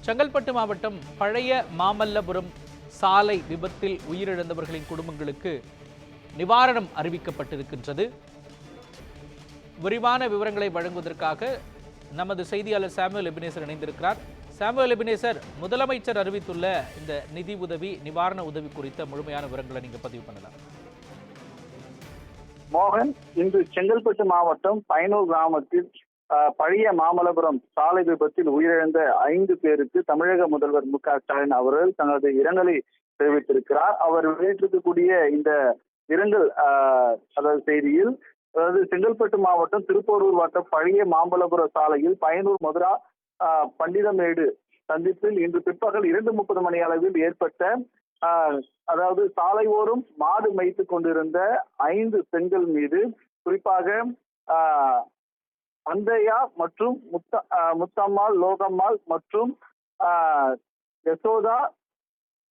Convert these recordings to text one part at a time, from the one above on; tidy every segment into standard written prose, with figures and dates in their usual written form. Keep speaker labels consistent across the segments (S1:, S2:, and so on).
S1: செங்கல்பட்டு மாவட்டம் பழைய மாமல்லபுரம் சாலை விபத்தில் உயிரிழந்தவர்களின் குடும்பங்களுக்கு நிவாரணம் அறிவிக்கப்பட்டிருக்கின்றது. விரிவான விவரங்களை வழங்குவதற்காக நமது செய்தியாளர் சாமுவேல் எபினேசர் இணைந்திருக்கிறார். சாமுவேல் எபினேசர், முதலமைச்சர் அறிவித்துள்ள இந்த நிதி உதவி, நிவாரண உதவி குறித்த முழுமையான விவரங்களை நீங்க பதிவு பண்ணலாம்.
S2: மோகன், இன்று செங்கல்பட்டு மாவட்டம் பயனூர் கிராமத்தில் பழைய மாமல்லபுரம் சாலை விபத்தில் உயிரிழந்த 5 பேருக்கு தமிழக முதல்வர் மு க ஸ்டாலின் அவர்கள் தனது இரங்கலை தெரிவித்திருக்கிறார். அவர் வெளியிட்டிருக்கக்கூடிய இந்த இரங்கல் செய்தியில், செங்கல்பட்டு மாவட்டம் திருப்போரூர் வட்டம் பழைய மாமல்லபுரம் சாலையில் பயனூர் மதுரா பண்டிதமேடு சந்திப்பில் இன்று பிற்பகல் 2:30 மணி அளவில் ஏற்பட்ட சாலை ஓரம் மாடு மேய்த்துக் கொண்டிருந்த 5 பெண்கள் மீது, குறிப்பாக அந்தையா மற்றும் முத்தம்மாள், லோகம்மாள் மற்றும் யசோதா,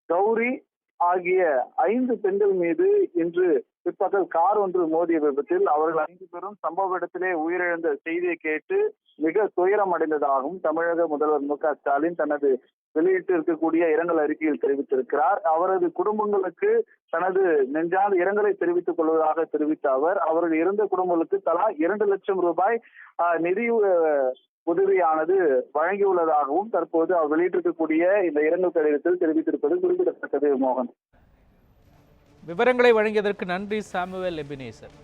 S2: கௌரி ஆகிய 5 பெண்கள் மீது இன்று பிற்பகல் கார் ஒன்று மோதிய விபத்தில் அவர்கள் 5 பேரும் சம்பவ இடத்திலே உயிரிழந்த செய்தியை கேட்டு மிக துயரம் அடைந்ததாகவும் தமிழக முதல்வர் மு க ஸ்டாலின் தனது வெளியிட்டு இருக்கக்கூடிய இரங்கல் அறிக்கையில் தெரிவித்திருக்கிறார். அவரது குடும்பங்களுக்கு தனது நெஞ்சார்ந்த இரங்கலை தெரிவித்துக் கொள்வதாக தெரிவித்த அவர், அவர்கள் இறந்த குடும்பங்களுக்கு தலா 2 லட்சம் ரூபாய் நிதி உதவியானது வழங்கியுள்ளதாகவும் தற்போது அவர் வெளியிட்டிருக்கக்கூடிய இந்த இரங்கல் கடிதத்தில் தெரிவித்திருப்பது குறிப்பிடத்தக்கது. மோகன்,
S1: விவரங்களை வழங்கியதற்கு நன்றி சாமுவேல் எபினேசர்.